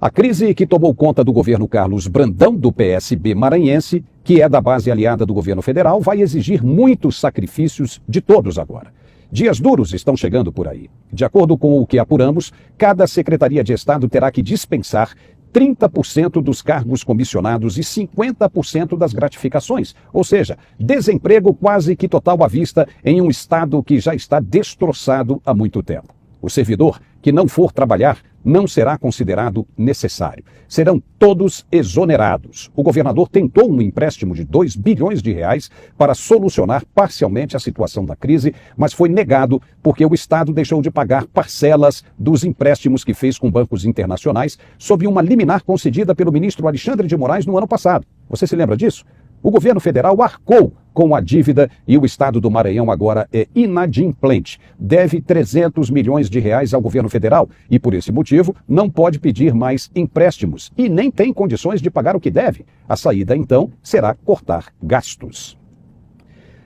A crise que tomou conta do governo Carlos Brandão, do PSB maranhense, que é da base aliada do governo federal, vai exigir muitos sacrifícios de todos agora. Dias duros estão chegando por aí. De acordo com o que apuramos, cada Secretaria de Estado terá que dispensar 30% dos cargos comissionados e 50% das gratificações, ou seja, desemprego quase que total à vista em um estado que já está destroçado há muito tempo. O servidor que não for trabalhar não será considerado necessário. Serão todos exonerados. O governador tentou um empréstimo de 2 bilhões de reais para solucionar parcialmente a situação da crise, mas foi negado porque o Estado deixou de pagar parcelas dos empréstimos que fez com bancos internacionais sob uma liminar concedida pelo ministro Alexandre de Moraes no ano passado. Você se lembra disso? O governo federal arcou com a dívida e o estado do Maranhão agora é inadimplente. Deve 300 milhões de reais ao governo federal e, por esse motivo, não pode pedir mais empréstimos e nem tem condições de pagar o que deve. A saída, então, será cortar gastos.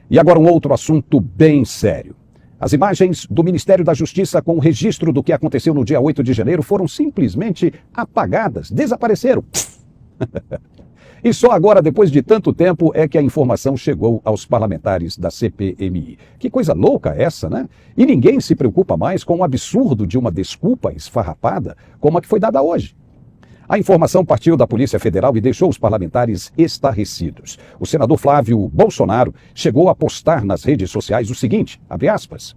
E agora um outro assunto bem sério. As imagens do Ministério da Justiça com o registro do que aconteceu no dia 8 de janeiro foram simplesmente apagadas, desapareceram. E só agora, depois de tanto tempo, é que a informação chegou aos parlamentares da CPMI. Que coisa louca essa, né? E ninguém se preocupa mais com o absurdo de uma desculpa esfarrapada como a que foi dada hoje. A informação partiu da Polícia Federal e deixou os parlamentares estarrecidos. O senador Flávio Bolsonaro chegou a postar nas redes sociais o seguinte, abre aspas,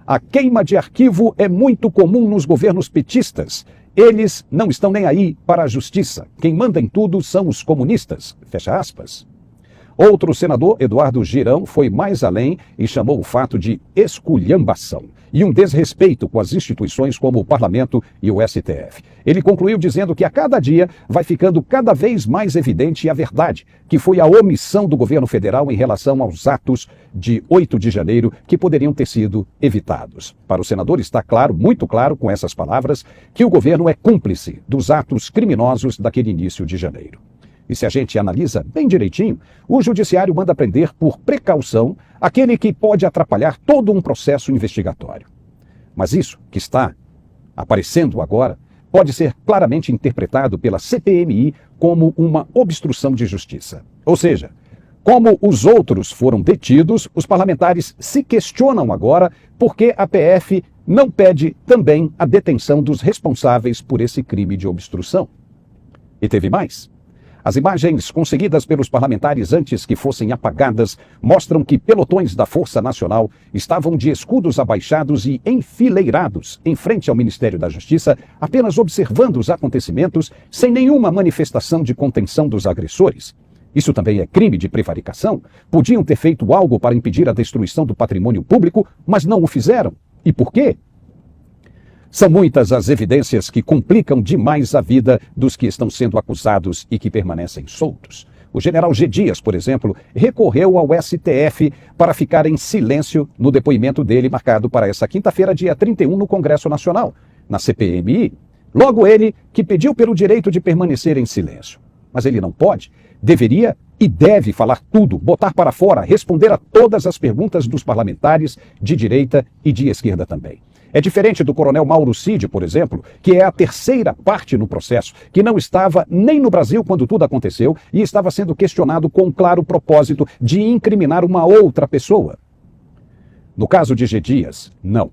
a queima de arquivo é muito comum nos governos petistas. Eles não estão nem aí para a justiça. Quem manda em tudo são os comunistas. Fecha aspas. Outro senador, Eduardo Girão, foi mais além e chamou o fato de esculhambação e um desrespeito com as instituições como o Parlamento e o STF. Ele concluiu dizendo que a cada dia vai ficando cada vez mais evidente a verdade, que foi a omissão do governo federal em relação aos atos de 8 de janeiro que poderiam ter sido evitados. Para o senador está claro, muito claro com essas palavras, que o governo é cúmplice dos atos criminosos daquele início de janeiro. E se a gente analisa bem direitinho, o judiciário manda prender por precaução aquele que pode atrapalhar todo um processo investigatório. Mas isso que está aparecendo agora pode ser claramente interpretado pela CPMI como uma obstrução de justiça. Ou seja, como os outros foram detidos, os parlamentares se questionam agora por que a PF não pede também a detenção dos responsáveis por esse crime de obstrução. E teve mais. As imagens conseguidas pelos parlamentares antes que fossem apagadas mostram que pelotões da Força Nacional estavam de escudos abaixados e enfileirados em frente ao Ministério da Justiça, apenas observando os acontecimentos sem nenhuma manifestação de contenção dos agressores. Isso também é crime de prevaricação? Podiam ter feito algo para impedir a destruição do patrimônio público, mas não o fizeram. E por quê? São muitas as evidências que complicam demais a vida dos que estão sendo acusados e que permanecem soltos. O general G. Dias, por exemplo, recorreu ao STF para ficar em silêncio no depoimento dele marcado para essa quinta-feira, dia 31, no Congresso Nacional, na CPMI. Logo ele que pediu pelo direito de permanecer em silêncio. Mas ele não pode, deveria e deve falar tudo, botar para fora, responder a todas as perguntas dos parlamentares de direita e de esquerda também. É diferente do coronel Mauro Cid, por exemplo, que é a terceira parte no processo, que não estava nem no Brasil quando tudo aconteceu e estava sendo questionado com um claro propósito de incriminar uma outra pessoa. No caso de G. Dias, não.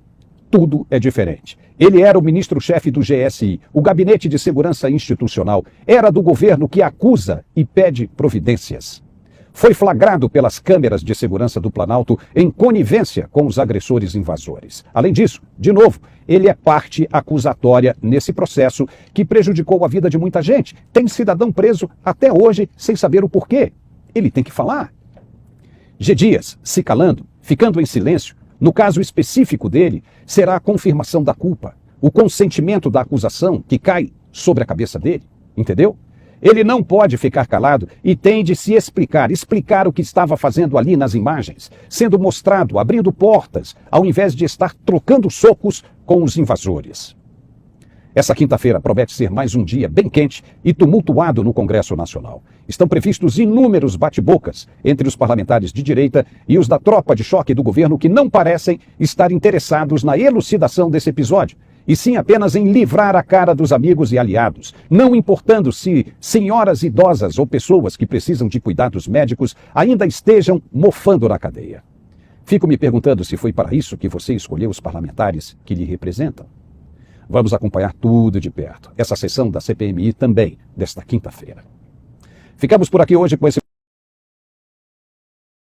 Tudo é diferente. Ele era o ministro-chefe do GSI, o Gabinete de Segurança Institucional, era do governo que acusa e pede providências. Foi flagrado pelas câmeras de segurança do Planalto em conivência com os agressores invasores. Além disso, de novo, ele é parte acusatória nesse processo que prejudicou a vida de muita gente. Tem cidadão preso até hoje sem saber o porquê. Ele tem que falar. G. Dias, se calando, ficando em silêncio, no caso específico dele, será a confirmação da culpa, o consentimento da acusação que cai sobre a cabeça dele, entendeu? Ele não pode ficar calado e tem de se explicar o que estava fazendo ali nas imagens, sendo mostrado, abrindo portas, ao invés de estar trocando socos com os invasores. Essa quinta-feira promete ser mais um dia bem quente e tumultuado no Congresso Nacional. Estão previstos inúmeros bate-bocas entre os parlamentares de direita e os da tropa de choque do governo que não parecem estar interessados na elucidação desse episódio e sim apenas em livrar a cara dos amigos e aliados, não importando se senhoras idosas ou pessoas que precisam de cuidados médicos ainda estejam mofando na cadeia. Fico me perguntando se foi para isso que você escolheu os parlamentares que lhe representam. Vamos acompanhar tudo de perto, essa sessão da CPMI também, desta quinta-feira. Ficamos por aqui hoje com esse